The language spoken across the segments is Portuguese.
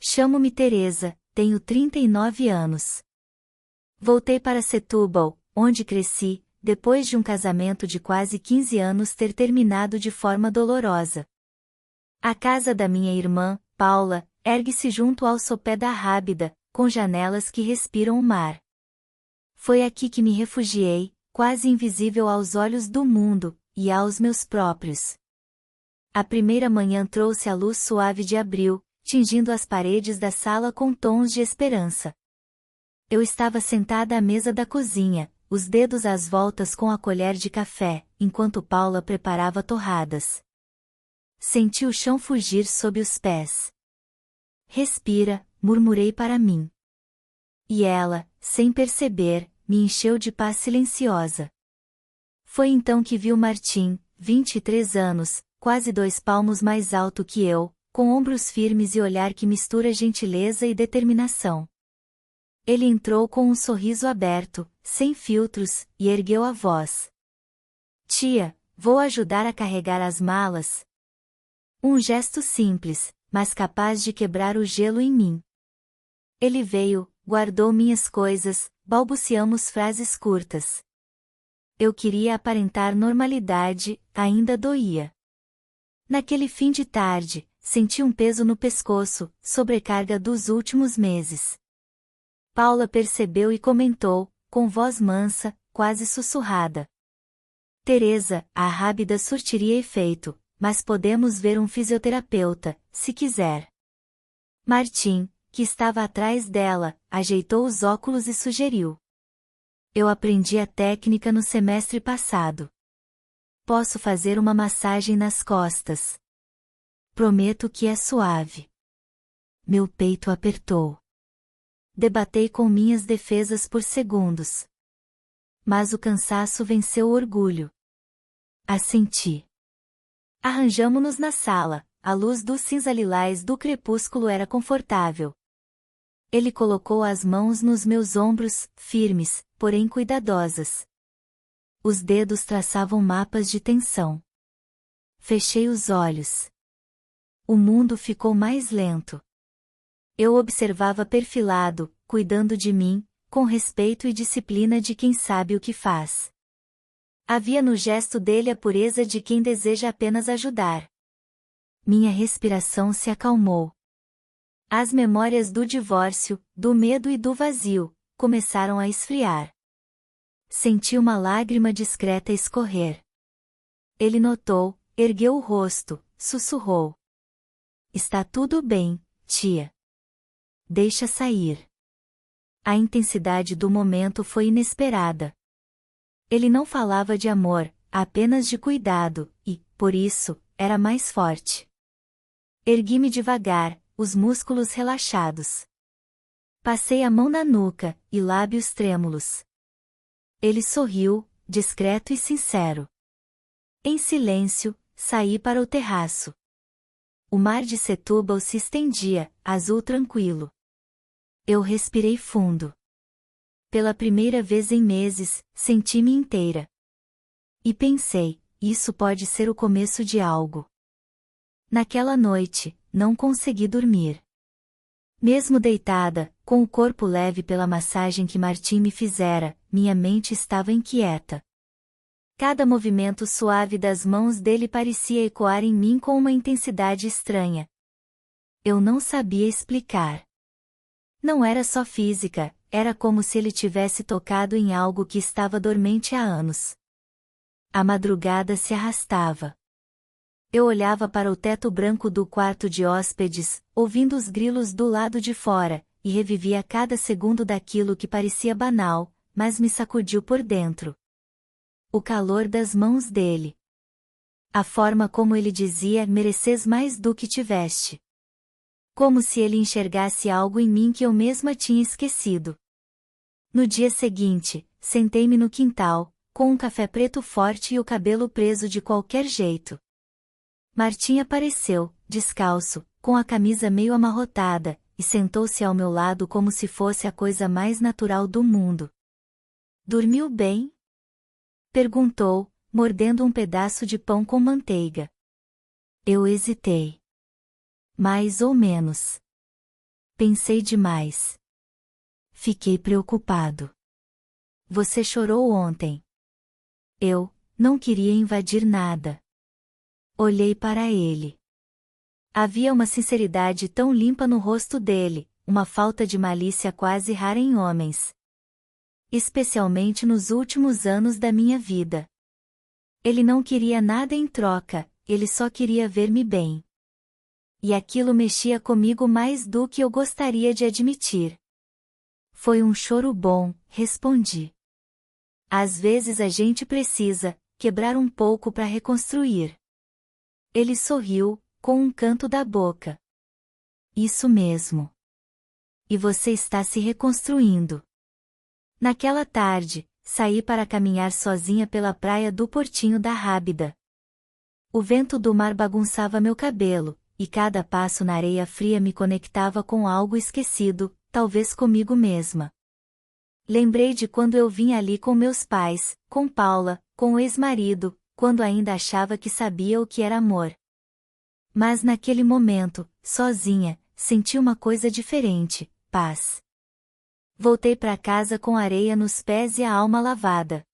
Chamo-me Teresa, tenho 39 anos. Voltei para Setúbal, onde cresci, depois de um casamento de quase 15 anos ter terminado de forma dolorosa. A casa da minha irmã, Paula, ergue-se junto ao sopé da Rábida, com janelas que respiram o mar. Foi aqui que me refugiei, quase invisível aos olhos do mundo, e aos meus próprios. A primeira manhã trouxe a luz suave de abril, tingindo as paredes da sala com tons de esperança. Eu estava sentada à mesa da cozinha, os dedos às voltas com a colher de café, enquanto Paula preparava torradas. Senti o chão fugir sob os pés. Respira, murmurei para mim. E ela, sem perceber, me encheu de paz silenciosa. Foi então que vi o Martim, 23 anos, quase 2 palmos mais alto que eu, com ombros firmes e olhar que mistura gentileza e determinação. Ele entrou com um sorriso aberto, sem filtros, e ergueu a voz. Tia, vou ajudar a carregar as malas. Um gesto simples, mas capaz de quebrar o gelo em mim. Ele veio, guardou minhas coisas, balbuciamos frases curtas. Eu queria aparentar normalidade, ainda doía. Naquele fim de tarde, senti um peso no pescoço, sobrecarga dos últimos meses. Paula percebeu e comentou, com voz mansa, quase sussurrada. Teresa, a Rábida surtiria efeito, mas podemos ver um fisioterapeuta, se quiser. Martim, que estava atrás dela, ajeitou os óculos e sugeriu. Eu aprendi a técnica no semestre passado. Posso fazer uma massagem nas costas. Prometo que é suave. Meu peito apertou. Debatei com minhas defesas por segundos. Mas o cansaço venceu o orgulho. Assenti. Arranjamo-nos na sala, a luz dos cinza-lilás do crepúsculo era confortável. Ele colocou as mãos nos meus ombros, firmes, porém cuidadosas. Os dedos traçavam mapas de tensão. Fechei os olhos. O mundo ficou mais lento. Eu observava perfilado, cuidando de mim, com respeito e disciplina de quem sabe o que faz. Havia no gesto dele a pureza de quem deseja apenas ajudar. Minha respiração se acalmou. As memórias do divórcio, do medo e do vazio, começaram a esfriar. Senti uma lágrima discreta escorrer. Ele notou, ergueu o rosto, sussurrou. Está tudo bem, tia. Deixa sair. A intensidade do momento foi inesperada. Ele não falava de amor, apenas de cuidado, e, por isso, era mais forte. Ergui-me devagar, os músculos relaxados. Passei a mão na nuca, e lábios trêmulos. Ele sorriu, discreto e sincero. Em silêncio, saí para o terraço. O mar de Setúbal se estendia, azul tranquilo. Eu respirei fundo. Pela primeira vez em meses, senti-me inteira. E pensei, isso pode ser o começo de algo. Naquela noite, não consegui dormir. Mesmo deitada, com o corpo leve pela massagem que Martim me fizera, minha mente estava inquieta. Cada movimento suave das mãos dele parecia ecoar em mim com uma intensidade estranha. Eu não sabia explicar. Não era só física, era como se ele tivesse tocado em algo que estava dormente há anos. A madrugada se arrastava. Eu olhava para o teto branco do quarto de hóspedes, ouvindo os grilos do lado de fora, e revivia cada segundo daquilo que parecia banal, mas me sacudiu por dentro. O calor das mãos dele. A forma como ele dizia: mereces mais do que tiveste. Como se ele enxergasse algo em mim que eu mesma tinha esquecido. No dia seguinte, sentei-me no quintal, com um café preto forte e o cabelo preso de qualquer jeito. Martim apareceu, descalço, com a camisa meio amarrotada, e sentou-se ao meu lado como se fosse a coisa mais natural do mundo. Dormiu bem? Perguntou, mordendo um pedaço de pão com manteiga. Eu hesitei. Mais ou menos. pensei demais. Fiquei preocupado. Você chorou ontem. Eu não queria invadir nada. Olhei para ele. Havia uma sinceridade tão limpa no rosto dele, uma falta de malícia quase rara em homens. Especialmente nos últimos anos da minha vida. Ele não queria nada em troca, ele só queria ver-me bem. E aquilo mexia comigo mais do que eu gostaria de admitir. Foi um choro bom, respondi. Às vezes a gente precisa quebrar um pouco para reconstruir. Ele sorriu, com um canto da boca. Isso mesmo. E você está se reconstruindo. Naquela tarde, saí para caminhar sozinha pela praia do Portinho da Rábida. O vento do mar bagunçava meu cabelo, e cada passo na areia fria me conectava com algo esquecido, talvez comigo mesma. Lembrei de quando eu vim ali com meus pais, com Paula, com o ex-marido, quando ainda achava que sabia o que era amor. Mas naquele momento, sozinha, senti uma coisa diferente, paz. Voltei para casa com areia nos pés e a alma lavada.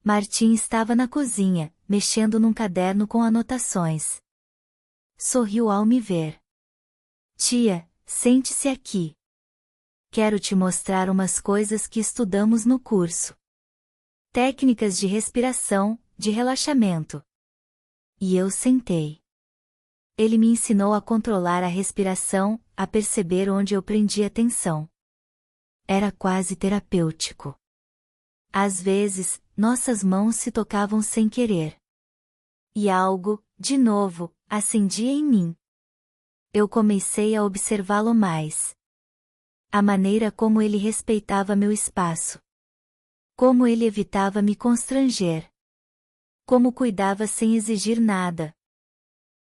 Martim estava na cozinha, mexendo num caderno com anotações. Sorriu ao me ver. Tia, sente-se aqui. Quero te mostrar umas coisas que estudamos no curso. Técnicas de respiração, de relaxamento. E eu sentei. Ele me ensinou a controlar a respiração, a perceber onde eu prendia atenção. Era quase terapêutico. Às vezes, nossas mãos se tocavam sem querer. E algo, de novo, acendia em mim. Eu comecei a observá-lo mais. A maneira como ele respeitava meu espaço. Como ele evitava me constranger. Como cuidava sem exigir nada.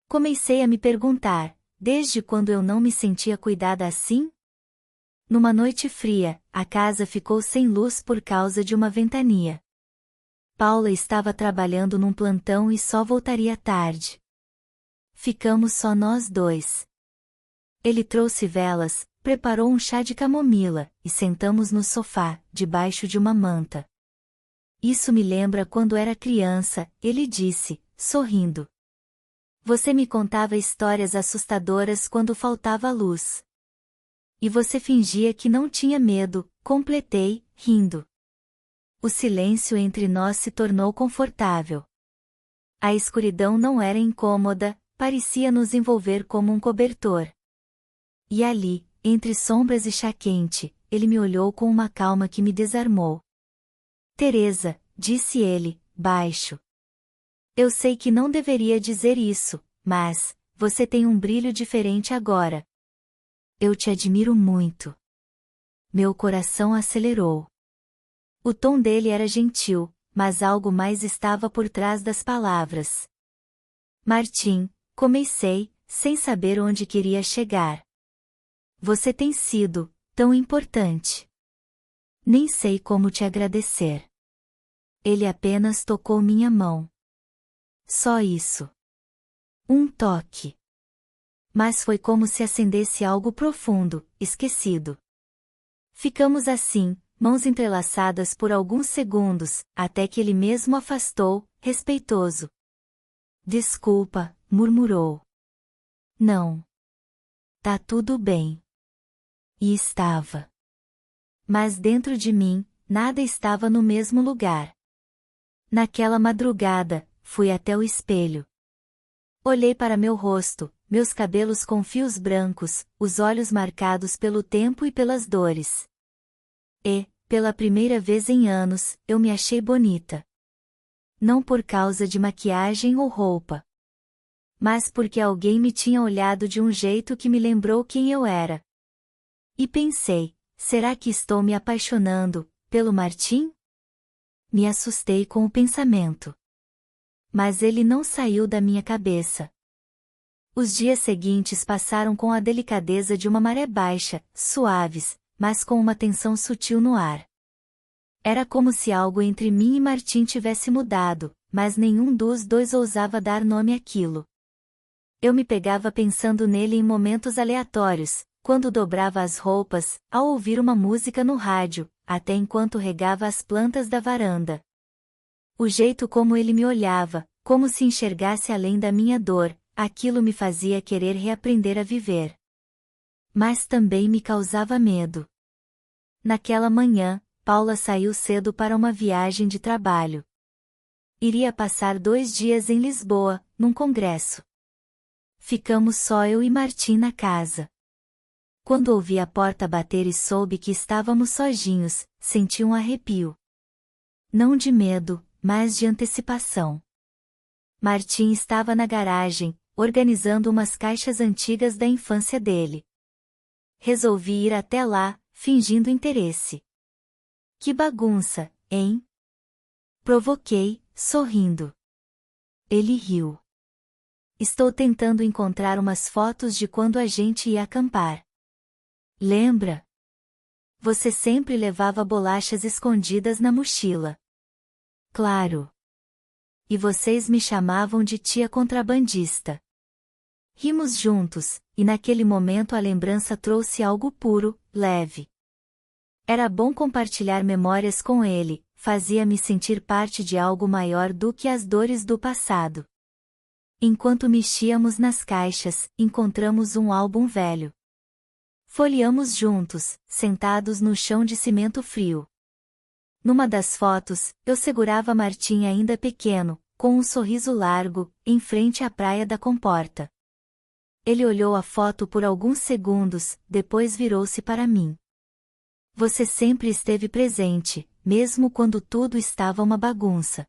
Comecei a me perguntar, desde quando eu não me sentia cuidada assim? Numa noite fria, a casa ficou sem luz por causa de uma ventania. Paula estava trabalhando num plantão e só voltaria tarde. Ficamos só nós dois. Ele trouxe velas, preparou um chá de camomila, e sentamos no sofá, debaixo de uma manta. Isso me lembra quando era criança, ele disse, sorrindo. Você me contava histórias assustadoras quando faltava luz. E você fingia que não tinha medo, completei, rindo. O silêncio entre nós se tornou confortável. A escuridão não era incômoda, parecia nos envolver como um cobertor. E ali, entre sombras e chá quente, ele me olhou com uma calma que me desarmou. Teresa, disse ele, baixo. Eu sei que não deveria dizer isso, mas você tem um brilho diferente agora. Eu te admiro muito. Meu coração acelerou. O tom dele era gentil, mas algo mais estava por trás das palavras. Martim, comecei, sem saber onde queria chegar. Você tem sido tão importante. Nem sei como te agradecer. Ele apenas tocou minha mão. Só isso. Um toque. Mas foi como se acendesse algo profundo, esquecido. Ficamos assim, mãos entrelaçadas por alguns segundos, até que ele mesmo afastou, respeitoso. Desculpa, murmurou. Não. Tá tudo bem. E estava. Mas dentro de mim, nada estava no mesmo lugar. Naquela madrugada, fui até o espelho. Olhei para meu rosto, meus cabelos com fios brancos, os olhos marcados pelo tempo e pelas dores. E, pela primeira vez em anos, eu me achei bonita. Não por causa de maquiagem ou roupa. Mas porque alguém me tinha olhado de um jeito que me lembrou quem eu era. E pensei, será que estou me apaixonando pelo Martim? Me assustei com o pensamento. Mas ele não saiu da minha cabeça. Os dias seguintes passaram com a delicadeza de uma maré baixa, suaves, mas com uma tensão sutil no ar. Era como se algo entre mim e Martim tivesse mudado, mas nenhum dos dois ousava dar nome àquilo. Eu me pegava pensando nele em momentos aleatórios, quando dobrava as roupas, ao ouvir uma música no rádio, até enquanto regava as plantas da varanda. O jeito como ele me olhava, como se enxergasse além da minha dor, aquilo me fazia querer reaprender a viver. Mas também me causava medo. Naquela manhã, Paula saiu cedo para uma viagem de trabalho. Iria passar 2 dias em Lisboa, num congresso. Ficamos só eu e Martim na casa. Quando ouvi a porta bater e soube que estávamos sozinhos, senti um arrepio. Não de medo, mas de antecipação. Martim estava na garagem, organizando umas caixas antigas da infância dele. Resolvi ir até lá, fingindo interesse. Que bagunça, hein? Provoquei, sorrindo. Ele riu. Estou tentando encontrar umas fotos de quando a gente ia acampar. Lembra? Você sempre levava bolachas escondidas na mochila. Claro. E vocês me chamavam de tia contrabandista. Rimos juntos, e naquele momento a lembrança trouxe algo puro, leve. Era bom compartilhar memórias com ele, fazia-me sentir parte de algo maior do que as dores do passado. Enquanto mexíamos nas caixas, encontramos um álbum velho. Folheamos juntos, sentados no chão de cimento frio. Numa das fotos, eu segurava Martim ainda pequeno, com um sorriso largo, em frente à praia da comporta. Ele olhou a foto por alguns segundos, depois virou-se para mim. Você sempre esteve presente, mesmo quando tudo estava uma bagunça.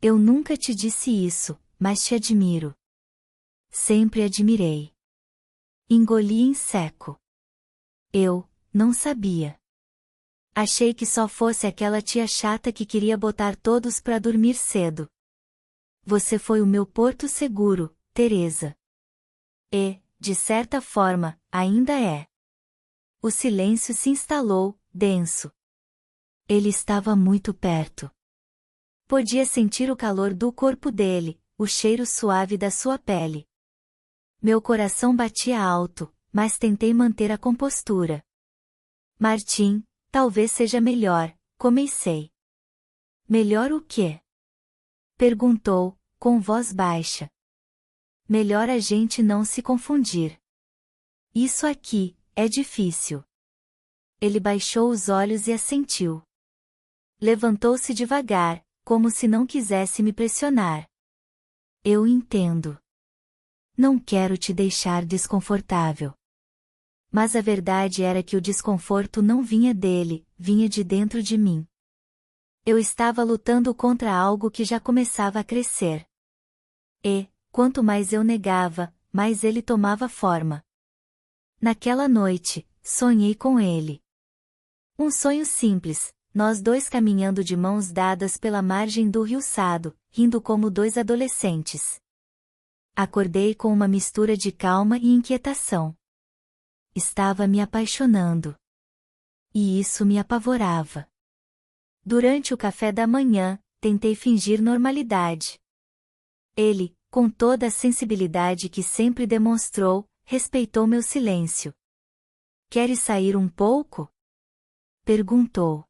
Eu nunca te disse isso, mas te admiro. Sempre admirei. Engoli em seco. Eu não sabia. Achei que só fosse aquela tia chata que queria botar todos para dormir cedo. Você foi o meu porto seguro, Teresa. E, de certa forma, ainda é. O silêncio se instalou, denso. Ele estava muito perto. Podia sentir o calor do corpo dele, o cheiro suave da sua pele. Meu coração batia alto, mas tentei manter a compostura. Martim, talvez seja melhor, comecei. Melhor o quê? Perguntou, com voz baixa. Melhor a gente não se confundir. Isso aqui, é difícil. Ele baixou os olhos e assentiu. Levantou-se devagar, como se não quisesse me pressionar. Eu entendo. Não quero te deixar desconfortável. Mas a verdade era que o desconforto não vinha dele, vinha de dentro de mim. Eu estava lutando contra algo que já começava a crescer. E, quanto mais eu negava, mais ele tomava forma. Naquela noite, sonhei com ele. Um sonho simples, nós dois caminhando de mãos dadas pela margem do rio Sado, rindo como 2 adolescentes. Acordei com uma mistura de calma e inquietação. Estava me apaixonando. E isso me apavorava. Durante o café da manhã, tentei fingir normalidade. Ele, com toda a sensibilidade que sempre demonstrou, respeitou meu silêncio. Queres sair um pouco? Perguntou.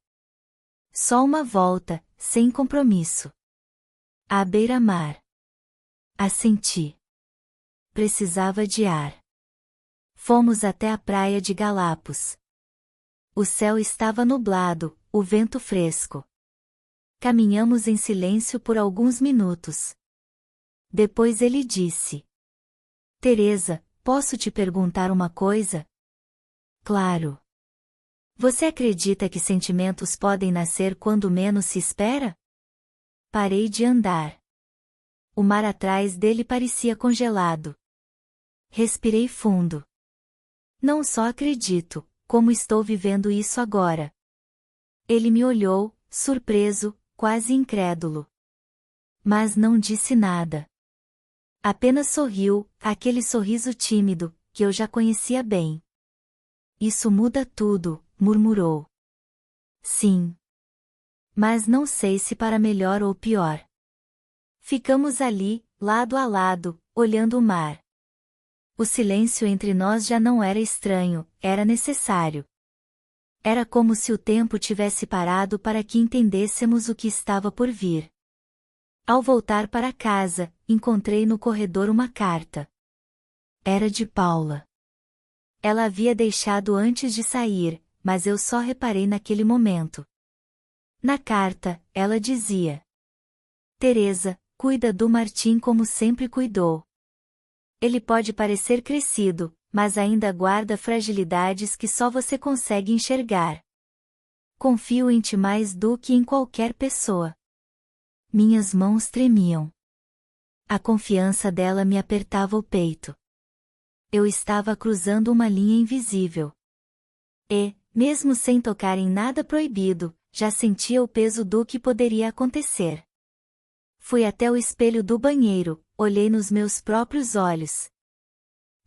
Só uma volta, sem compromisso. À beira-mar. Assenti. Precisava de ar. Fomos até a praia de Galapos. O céu estava nublado, o vento fresco. Caminhamos em silêncio por alguns minutos. Depois ele disse: Teresa, posso te perguntar uma coisa? Claro. Você acredita que sentimentos podem nascer quando menos se espera? Parei de andar. O mar atrás dele parecia congelado. Respirei fundo. Não só acredito, como estou vivendo isso agora. Ele me olhou, surpreso, quase incrédulo. Mas não disse nada. Apenas sorriu, aquele sorriso tímido, que eu já conhecia bem. Isso muda tudo, murmurou. Sim. Mas não sei se para melhor ou pior. Ficamos ali, lado a lado, olhando o mar. O silêncio entre nós já não era estranho, era necessário. Era como se o tempo tivesse parado para que entendêssemos o que estava por vir. Ao voltar para casa, encontrei no corredor uma carta. Era de Paula. Ela havia deixado antes de sair, mas eu só reparei naquele momento. Na carta, ela dizia: Teresa, cuida do Martim como sempre cuidou. Ele pode parecer crescido, mas ainda guarda fragilidades que só você consegue enxergar. Confio em ti mais do que em qualquer pessoa. Minhas mãos tremiam. A confiança dela me apertava o peito. Eu estava cruzando uma linha invisível. E, mesmo sem tocar em nada proibido, já sentia o peso do que poderia acontecer. Fui até o espelho do banheiro, olhei nos meus próprios olhos.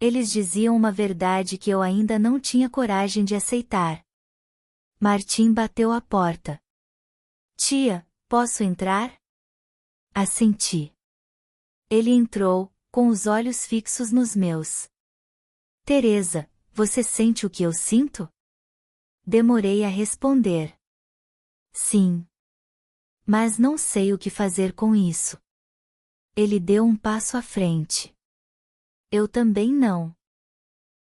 Eles diziam uma verdade que eu ainda não tinha coragem de aceitar. Martim bateu à porta. Tia, posso entrar? Assenti. Ele entrou, com os olhos fixos nos meus. Teresa, você sente o que eu sinto? Demorei a responder. Sim. Mas não sei o que fazer com isso. Ele deu um passo à frente. Eu também não.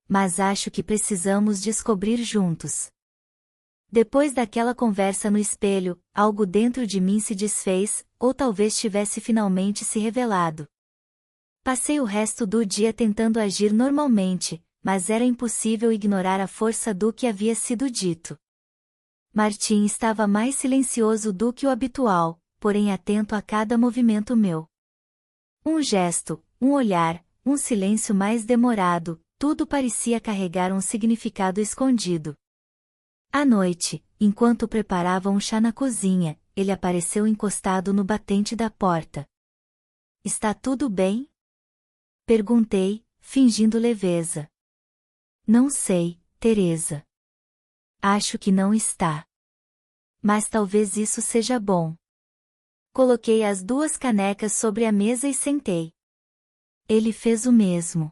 Mas acho que precisamos descobrir juntos. Depois daquela conversa no espelho, algo dentro de mim se desfez, ou talvez tivesse finalmente se revelado. Passei o resto do dia tentando agir normalmente, mas era impossível ignorar a força do que havia sido dito. Martim estava mais silencioso do que o habitual, porém atento a cada movimento meu. Um gesto, um olhar, um silêncio mais demorado, tudo parecia carregar um significado escondido. À noite, enquanto preparava um chá na cozinha, ele apareceu encostado no batente da porta. Está tudo bem? Perguntei, fingindo leveza. Não sei, Teresa. Acho que não está. Mas talvez isso seja bom. Coloquei as duas canecas sobre a mesa e sentei. Ele fez o mesmo.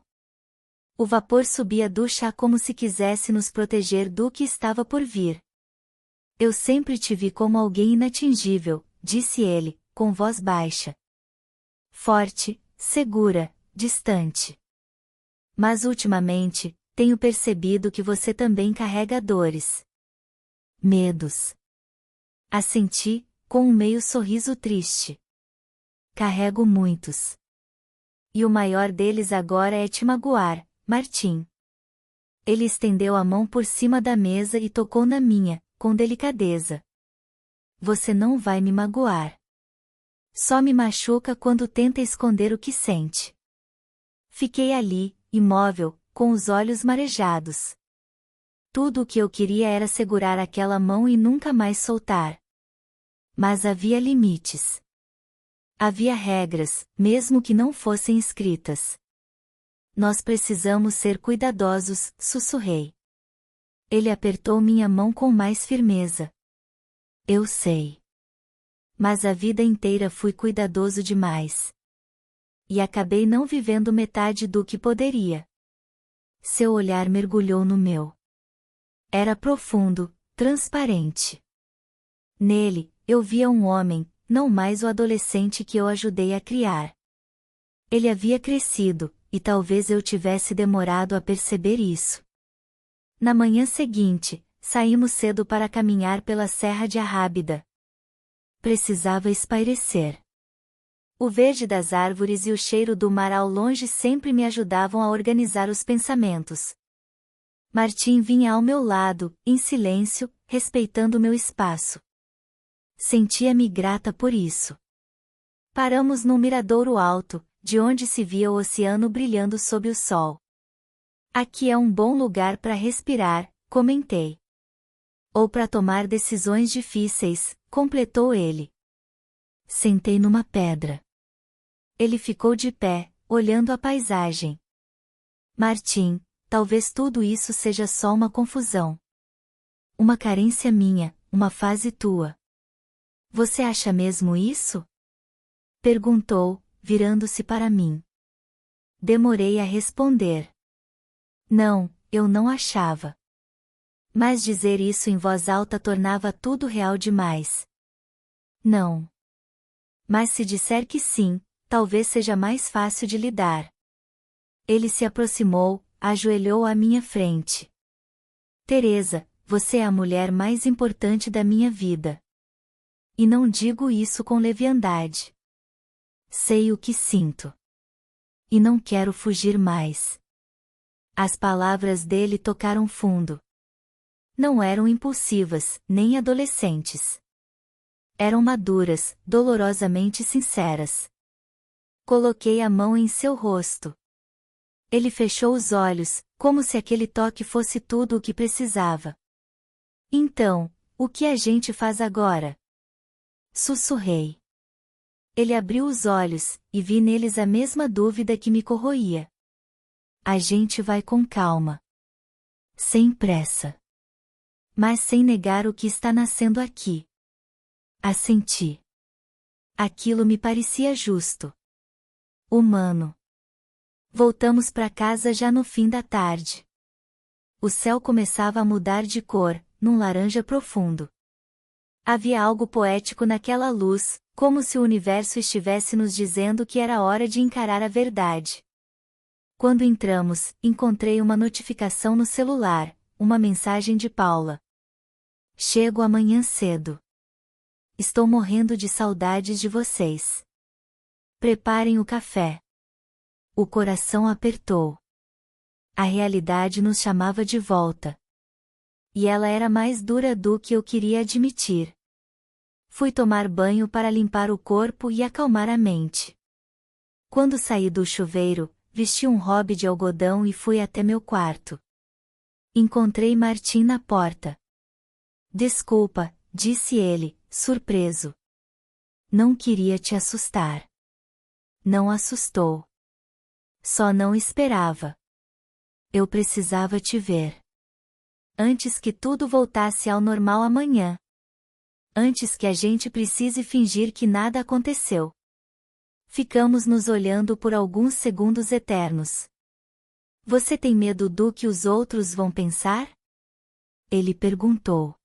O vapor subia do chá como se quisesse nos proteger do que estava por vir. Eu sempre te vi como alguém inatingível, disse ele, com voz baixa. Forte, segura, distante. Mas ultimamente, tenho percebido que você também carrega dores. Medos. Assenti, com um meio sorriso triste. Carrego muitos. E o maior deles agora é te magoar, Martim. Ele estendeu a mão por cima da mesa e tocou na minha, com delicadeza. Você não vai me magoar. Só me machuca quando tenta esconder o que sente. Fiquei ali, imóvel, com os olhos marejados. Tudo o que eu queria era segurar aquela mão e nunca mais soltar. Mas havia limites. Havia regras, mesmo que não fossem escritas. Nós precisamos ser cuidadosos, sussurrei. Ele apertou minha mão com mais firmeza. Eu sei. Mas a vida inteira fui cuidadoso demais. E acabei não vivendo metade do que poderia. Seu olhar mergulhou no meu. Era profundo, transparente. Nele, eu via um homem, não mais o adolescente que eu ajudei a criar. Ele havia crescido, e talvez eu tivesse demorado a perceber isso. Na manhã seguinte, saímos cedo para caminhar pela Serra de Arrábida. Precisava espairecer. O verde das árvores e o cheiro do mar ao longe sempre me ajudavam a organizar os pensamentos. Martim vinha ao meu lado, em silêncio, respeitando meu espaço. Sentia-me grata por isso. Paramos num miradouro alto, de onde se via o oceano brilhando sob o sol. Aqui é um bom lugar para respirar, comentei. Ou para tomar decisões difíceis, completou ele. Sentei numa pedra. Ele ficou de pé, olhando a paisagem. Martim, talvez tudo isso seja só uma confusão. Uma carência minha, uma fase tua. Você acha mesmo isso? Perguntou, virando-se para mim. Demorei a responder. Não, eu não achava. Mas dizer isso em voz alta tornava tudo real demais. Não. Mas se disser que sim, talvez seja mais fácil de lidar. Ele se aproximou, ajoelhou à minha frente. Teresa, você é a mulher mais importante da minha vida. E não digo isso com leviandade. Sei o que sinto. E não quero fugir mais. As palavras dele tocaram fundo. Não eram impulsivas, nem adolescentes. Eram maduras, dolorosamente sinceras. Coloquei a mão em seu rosto. Ele fechou os olhos, como se aquele toque fosse tudo o que precisava. Então, o que a gente faz agora? Sussurrei. Ele abriu os olhos, e vi neles a mesma dúvida que me corroía. A gente vai com calma. Sem pressa. Mas sem negar o que está nascendo aqui. Assenti. Aquilo me parecia justo. Humano. Voltamos para casa já no fim da tarde. O céu começava a mudar de cor, num laranja profundo. Havia algo poético naquela luz, como se o universo estivesse nos dizendo que era hora de encarar a verdade. Quando entramos, encontrei uma notificação no celular, uma mensagem de Paula. Chego amanhã cedo. Estou morrendo de saudades de vocês. Preparem o café. O coração apertou. A realidade nos chamava de volta. E ela era mais dura do que eu queria admitir. Fui tomar banho para limpar o corpo e acalmar a mente. Quando saí do chuveiro, vesti um hobby de algodão e fui até meu quarto. Encontrei Martim na porta. Desculpa, disse ele, surpreso. Não queria te assustar. Não assustou. Só não esperava. Eu precisava te ver. Antes que tudo voltasse ao normal amanhã. Antes que a gente precise fingir que nada aconteceu. Ficamos nos olhando por alguns segundos eternos. Você tem medo do que os outros vão pensar? Ele perguntou.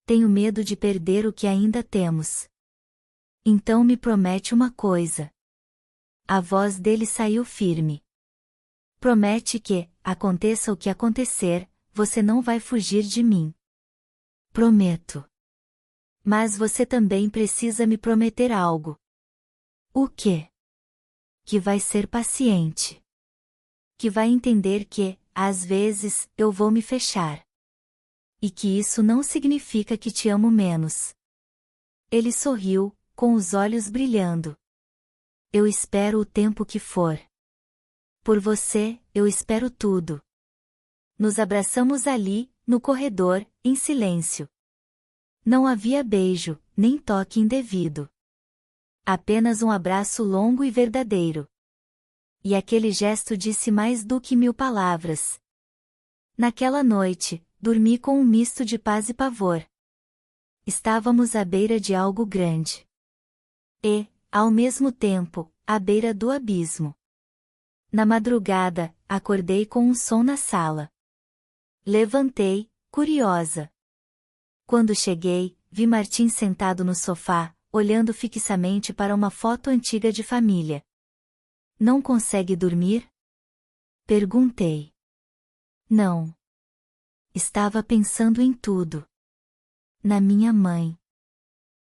Tenho medo de perder o que ainda temos. Então me promete uma coisa. A voz dele saiu firme. Promete que, aconteça o que acontecer, você não vai fugir de mim. Prometo. Mas você também precisa me prometer algo. O quê? Que vai ser paciente. Que vai entender que, às vezes, eu vou me fechar. E que isso não significa que te amo menos. Ele sorriu, com os olhos brilhando. Eu espero o tempo que for. Por você, eu espero tudo. Nos abraçamos ali, no corredor, em silêncio. Não havia beijo, nem toque indevido. Apenas um abraço longo e verdadeiro. E aquele gesto disse mais do que 1000 palavras. Naquela noite, dormi com um misto de paz e pavor. Estávamos à beira de algo grande. E, ao mesmo tempo, à beira do abismo. Na madrugada, acordei com um som na sala. Levantei, curiosa. Quando cheguei, vi Martim sentado no sofá, olhando fixamente para uma foto antiga de família. Não consegue dormir? Perguntei. Não. Estava pensando em tudo. Na minha mãe.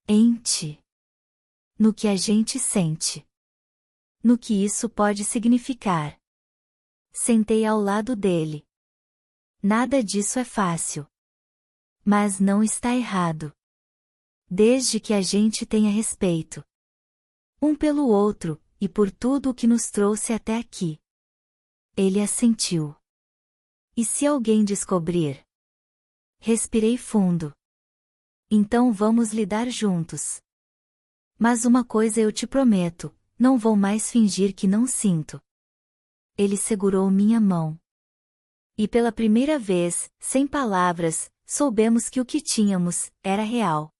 Em ti. No que a gente sente. No que isso pode significar. Sentei ao lado dele. Nada disso é fácil. Mas não está errado. Desde que a gente tenha respeito. Um pelo outro, e por tudo o que nos trouxe até aqui. Ele assentiu. E se alguém descobrir? Respirei fundo. Então vamos lidar juntos. Mas uma coisa eu te prometo, não vou mais fingir que não sinto. Ele segurou minha mão. E pela primeira vez, sem palavras, soubemos que o que tínhamos era real.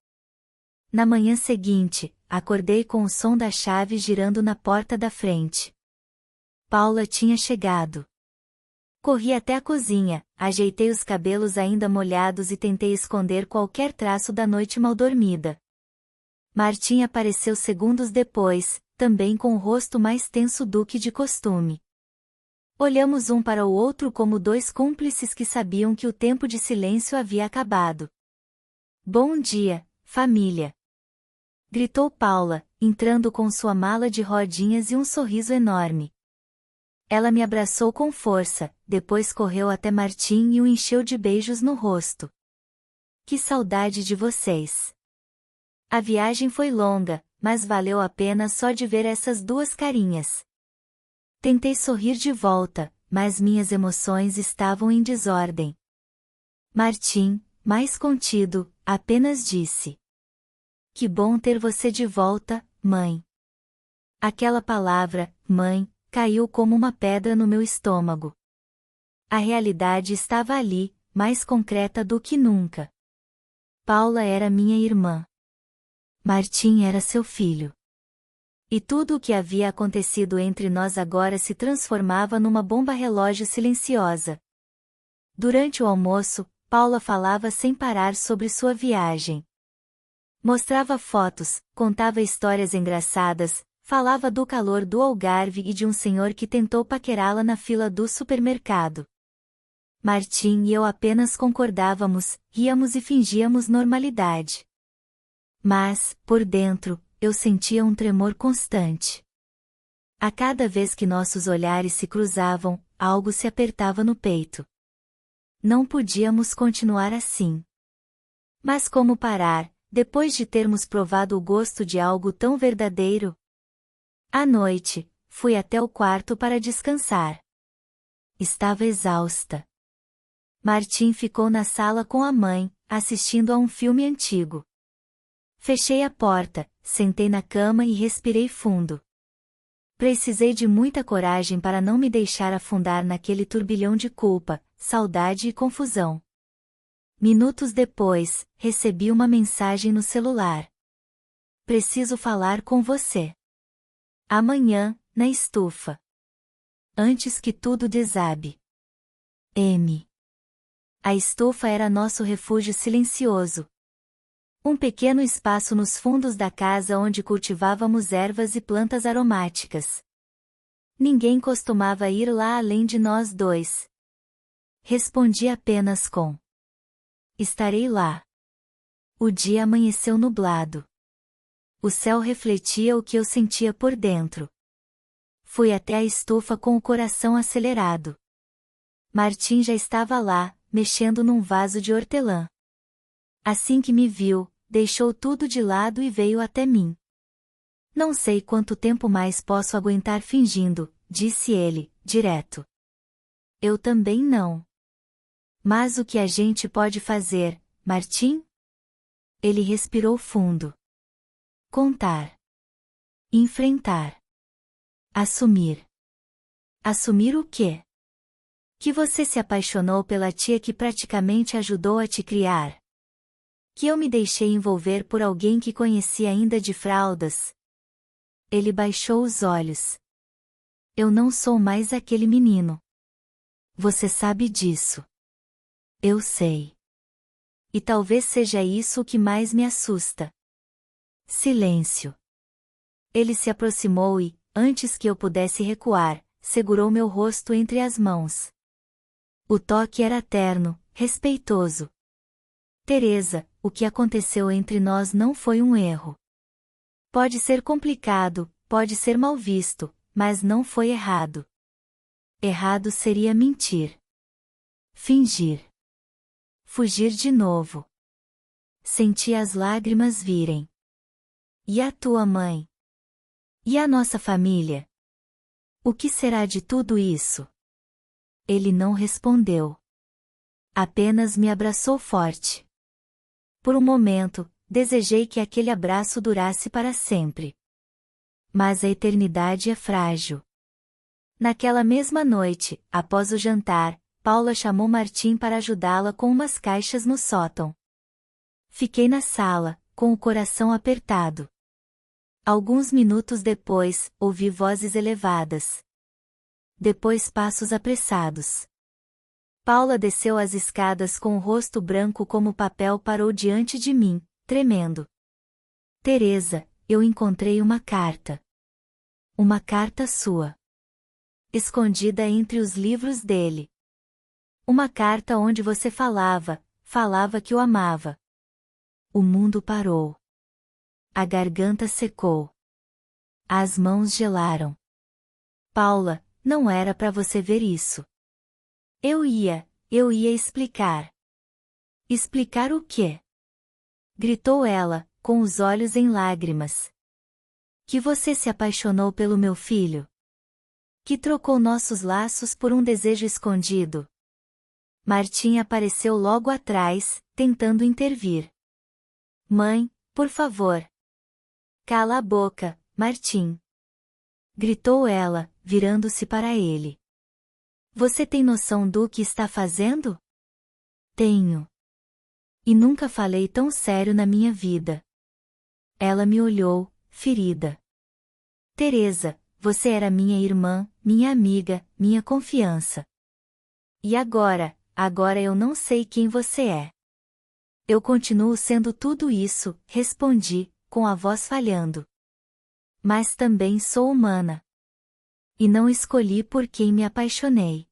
Na manhã seguinte, acordei com o som da chave girando na porta da frente. Paula tinha chegado. Corri até a cozinha, ajeitei os cabelos ainda molhados e tentei esconder qualquer traço da noite mal dormida. Martim apareceu segundos depois, também com o rosto mais tenso do que de costume. Olhamos um para o outro como dois cúmplices que sabiam que o tempo de silêncio havia acabado. Bom dia, família! Gritou Paula, entrando com sua mala de rodinhas e um sorriso enorme. Ela me abraçou com força, depois correu até Martim e o encheu de beijos no rosto. Que saudade de vocês! A viagem foi longa, mas valeu a pena só de ver essas duas carinhas. Tentei sorrir de volta, mas minhas emoções estavam em desordem. Martim, mais contido, apenas disse: Que bom ter você de volta, mãe. Aquela palavra, mãe, caiu como uma pedra no meu estômago. A realidade estava ali, mais concreta do que nunca. Paula era minha irmã. Martim era seu filho. E tudo o que havia acontecido entre nós agora se transformava numa bomba relógio silenciosa. Durante o almoço, Paula falava sem parar sobre sua viagem. Mostrava fotos, contava histórias engraçadas, falava do calor do Algarve e de um senhor que tentou paquerá-la na fila do supermercado. Martim e eu apenas concordávamos, ríamos e fingíamos normalidade. Mas, por dentro, eu sentia um tremor constante. A cada vez que nossos olhares se cruzavam, algo se apertava no peito. Não podíamos continuar assim. Mas como parar, depois de termos provado o gosto de algo tão verdadeiro? À noite, fui até o quarto para descansar. Estava exausta. Martim ficou na sala com a mãe, assistindo a um filme antigo. Fechei a porta, sentei na cama e respirei fundo. Precisei de muita coragem para não me deixar afundar naquele turbilhão de culpa, saudade e confusão. Minutos depois, recebi uma mensagem no celular. Preciso falar com você. Amanhã, na estufa. Antes que tudo desabe. M. A estufa era nosso refúgio silencioso. Um pequeno espaço nos fundos da casa onde cultivávamos ervas e plantas aromáticas. Ninguém costumava ir lá além de nós dois. Respondi apenas com: Estarei lá. O dia amanheceu nublado. O céu refletia o que eu sentia por dentro. Fui até a estufa com o coração acelerado. Martim já estava lá, mexendo num vaso de hortelã. Assim que me viu, deixou tudo de lado e veio até mim. Não sei quanto tempo mais posso aguentar fingindo, disse ele, direto. Eu também não. Mas o que a gente pode fazer, Martim? Ele respirou fundo. Contar. Enfrentar. Assumir. Assumir o quê? Que você se apaixonou pela tia que praticamente ajudou a te criar. Que eu me deixei envolver por alguém que conhecia ainda de fraldas. Ele baixou os olhos. Eu não sou mais aquele menino. Você sabe disso. Eu sei. E talvez seja isso o que mais me assusta. Silêncio. Ele se aproximou e, antes que eu pudesse recuar, segurou meu rosto entre as mãos. O toque era terno, respeitoso. Teresa, o que aconteceu entre nós não foi um erro. Pode ser complicado, pode ser mal visto, mas não foi errado. Errado seria mentir. Fingir. Fugir de novo. Senti as lágrimas virem. E a tua mãe? E a nossa família? O que será de tudo isso? Ele não respondeu. Apenas me abraçou forte. Por um momento, desejei que aquele abraço durasse para sempre. Mas a eternidade é frágil. Naquela mesma noite, após o jantar, Paula chamou Martim para ajudá-la com umas caixas no sótão. Fiquei na sala, com o coração apertado. Alguns minutos depois, ouvi vozes elevadas. Depois passos apressados. Paula desceu as escadas com o rosto branco como papel, parou diante de mim, tremendo. Teresa, eu encontrei uma carta. Uma carta sua. Escondida entre os livros dele. Uma carta onde você falava que o amava. O mundo parou. A garganta secou. As mãos gelaram. Paula, não era para você ver isso. Eu ia explicar. Explicar o quê? Gritou ela, com os olhos em lágrimas. Que você se apaixonou pelo meu filho. Que trocou nossos laços por um desejo escondido. Martim apareceu logo atrás, tentando intervir. Mãe, por favor. Cala a boca, Martim. Gritou ela, virando-se para ele. Você tem noção do que está fazendo? Tenho. E nunca falei tão sério na minha vida. Ela me olhou, ferida. Teresa, você era minha irmã, minha amiga, minha confiança. E agora eu não sei quem você é. Eu continuo sendo tudo isso, respondi, com a voz falhando. Mas também sou humana. E não escolhi por quem me apaixonei.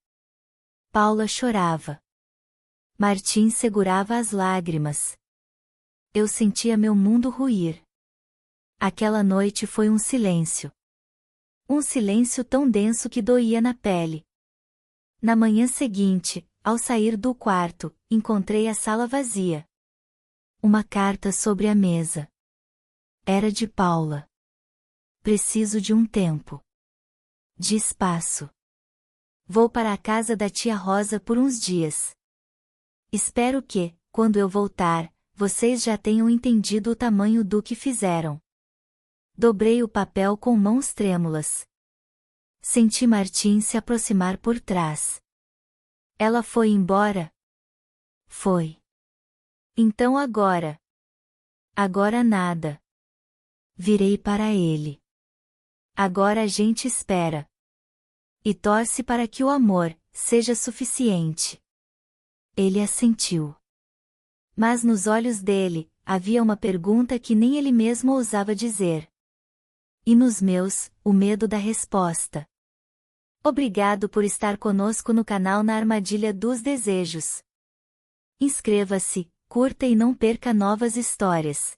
Paula chorava. Martim segurava as lágrimas. Eu sentia meu mundo ruir. Aquela noite foi um silêncio. Um silêncio tão denso que doía na pele. Na manhã seguinte, ao sair do quarto, encontrei a sala vazia. Uma carta sobre a mesa. Era de Paula. Preciso de um tempo. De espaço. Vou para a casa da tia Rosa por uns dias. Espero que, quando eu voltar, vocês já tenham entendido o tamanho do que fizeram. Dobrei o papel com mãos trêmulas. Senti Martim se aproximar por trás. Ela foi embora? Foi. Então agora? Agora nada. Virei para ele. Agora a gente espera. E torce para que o amor seja suficiente. Ele assentiu. Mas nos olhos dele, havia uma pergunta que nem ele mesmo ousava dizer. E nos meus, o medo da resposta. Obrigado por estar conosco no canal Na Armadilha dos Desejos. Inscreva-se, curta e não perca novas histórias.